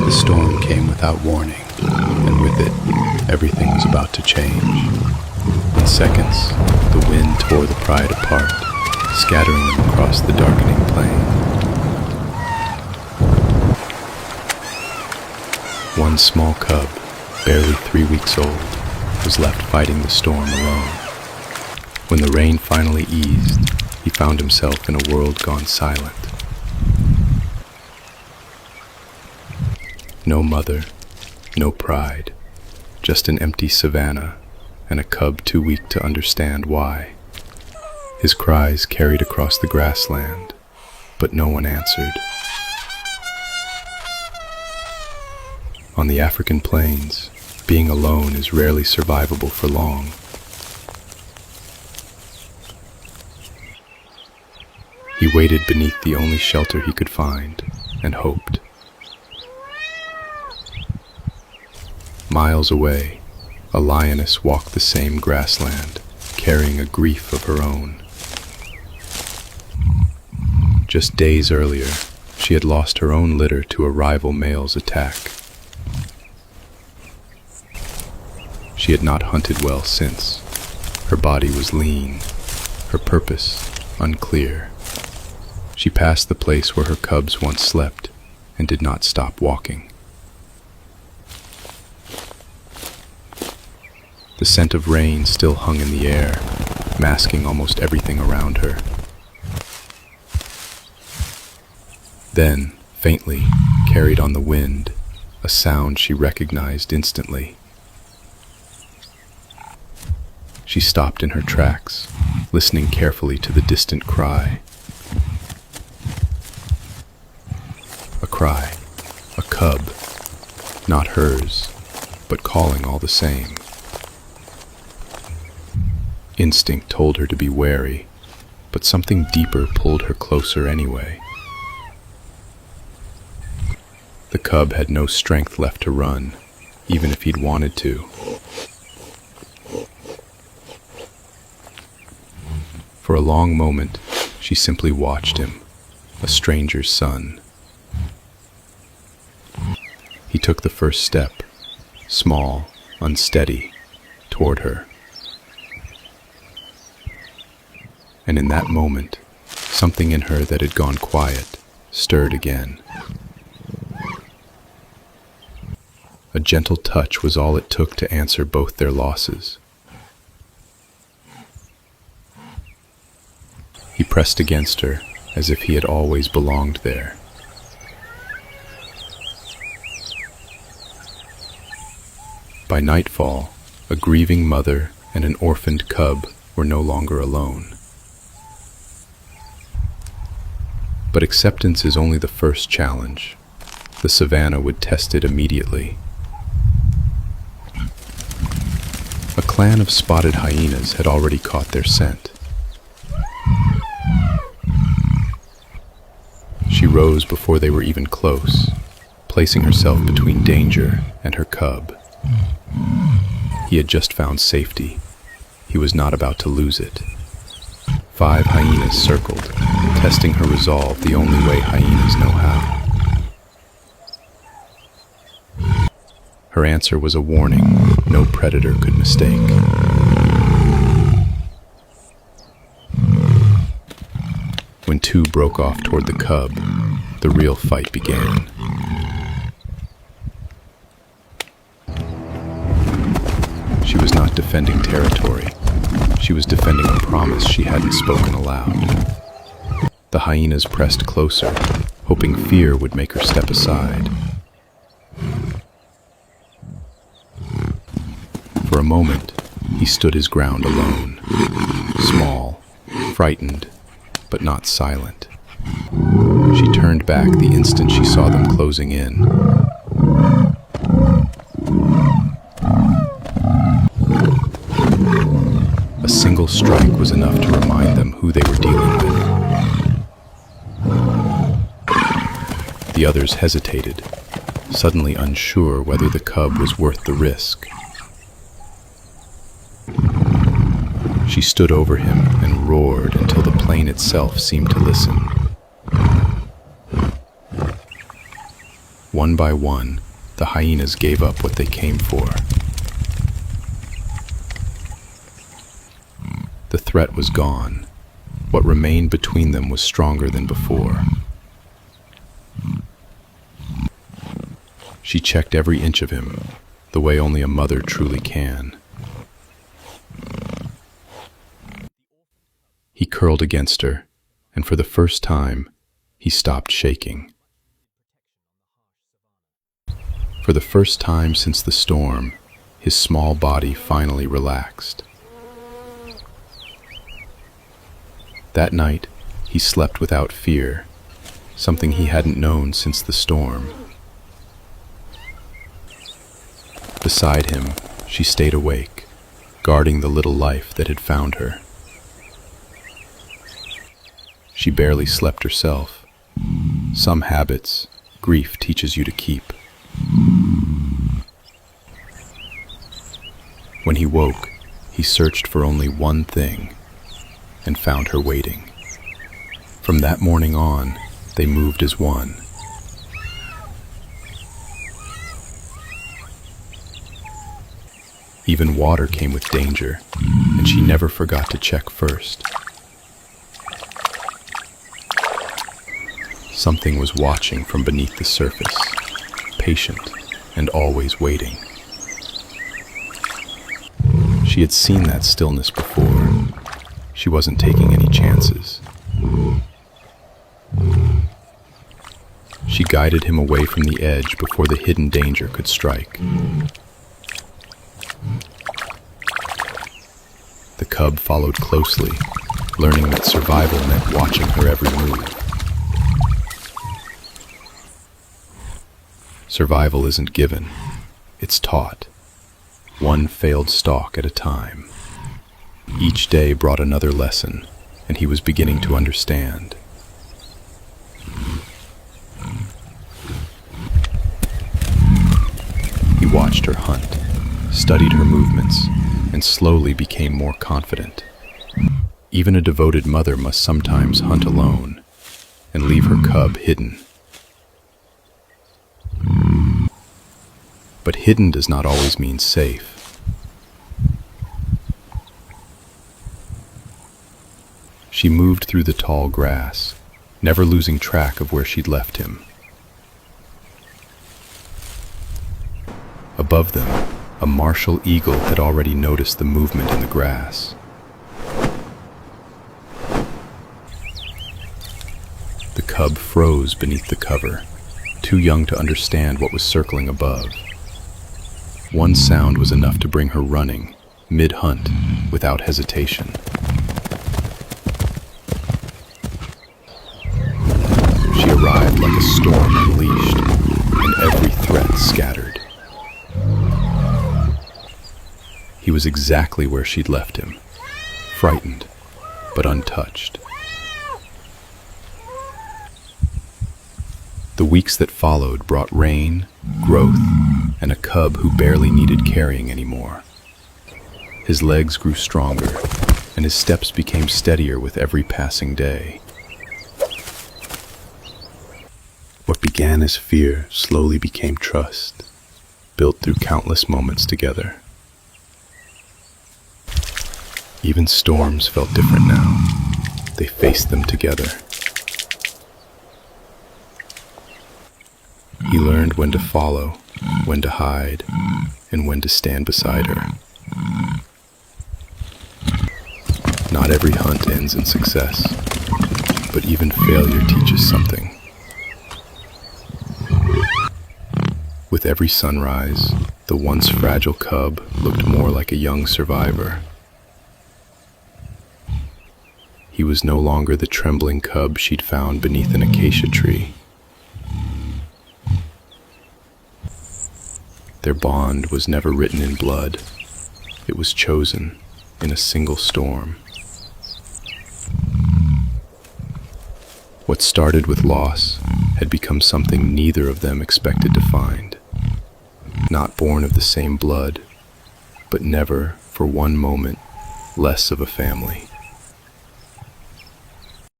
The storm came without warning, and with it, everything was about to change. In seconds, the wind tore the pride apart, scattering them across the darkening plain. One small cub, barely 3 weeks old, was left fighting the storm alone. When the rain finally eased, he found himself in a world gone silent. No mother, no pride, just an empty savanna and a cub too weak to understand why. His cries carried across the grassland, but no one answered. On the African plains, being alone is rarely survivable for long. He waited beneath the only shelter he could find and hoped. Miles away, a lioness walked the same grassland, carrying a grief of her own. Just days earlier, she had lost her own litter to a rival male's attack. She had not hunted well since. Her body was lean, her purpose unclear. She passed the place where her cubs once slept and did not stop walking. The scent of rain still hung in the air, masking almost everything around her. Then, faintly, carried on the wind, a sound she recognized instantly. She stopped in her tracks, listening carefully to the distant cry. A cry, a cub, not hers, but calling all the same. Instinct told her to be wary, but something deeper pulled her closer anyway. The cub had no strength left to run, even if he'd wanted to. For a long moment, she simply watched him, a stranger's son. He took the first step, small, unsteady, toward her. And in that moment, something in her that had gone quiet stirred again. A gentle touch was all it took to answer both their losses. He pressed against her as if he had always belonged there. By nightfall, a grieving mother and an orphaned cub were no longer alone. But acceptance is only the first challenge. The Savanna would test it immediately. A clan of spotted hyenas had already caught their scent. She rose before they were even close, placing herself between danger and her cub. He had just found safety. He was not about to lose it. 5 hyenas circled, testing her resolve the only way hyenas know how. Her answer was a warning no predator could mistake. When 2 broke off toward the cub, the real fight began. She was not defending territory. She was defending a promise she hadn't spoken aloud. The hyenas pressed closer, hoping fear would make her step aside. For a moment, he stood his ground alone, small, frightened, but not silent. She turned back the instant she saw them closing in. A single strike was enough to remind them who they were dealing with. The others hesitated, suddenly unsure whether the cub was worth the risk. She stood over him and roared until the plain itself seemed to listen. One by one, the hyenas gave up what they came for. The threat was gone. What remained between them was stronger than before. She checked every inch of him, the way only a mother truly can. He curled against her, and for the first time, he stopped shaking. For the first time since the storm, his small body finally relaxed. That night, he slept without fear, something he hadn't known since the storm. Beside him, she stayed awake, guarding the little life that had found her. She barely slept herself. Some habits, grief teaches you to keep. When he woke, he searched for only one thing, and found her waiting. From that morning on, they moved as one. Even water came with danger, and she never forgot to check first. Something was watching from beneath the surface, patient and always waiting. She had seen that stillness before. She wasn't taking any chances. She guided him away from the edge before the hidden danger could strike. The cub followed closely, learning that survival meant watching her every move. Survival isn't given, it's taught, one failed stalk at a time. Each day brought another lesson, and he was beginning to understand. He watched her hunt, studied her movements, and slowly became more confident. Even a devoted mother must sometimes hunt alone and leave her cub hidden. But hidden does not always mean safe. She moved through the tall grass, never losing track of where she'd left him. Above them, a martial eagle had already noticed the movement in the grass. The cub froze beneath the cover, too young to understand what was circling above. One sound was enough to bring her running, mid-hunt, without hesitation. She arrived like a storm unleashed, and every threat scattered. He was exactly where she'd left him, frightened, but untouched. The weeks that followed brought rain, growth, and a cub who barely needed carrying anymore. His legs grew stronger, and his steps became steadier with every passing day. What began as fear slowly became trust, built through countless moments together. Even storms felt different now. They faced them together. He learned when to follow, when to hide, and when to stand beside her. Not every hunt ends in success, but even failure teaches something. With every sunrise, the once fragile cub looked more like a young survivor. He was no longer the trembling cub she'd found beneath an acacia tree. Their bond was never written in blood. It was chosen in a single storm. What started with loss had become something neither of them expected to find. Not born of the same blood, but never, for one moment, less of a family.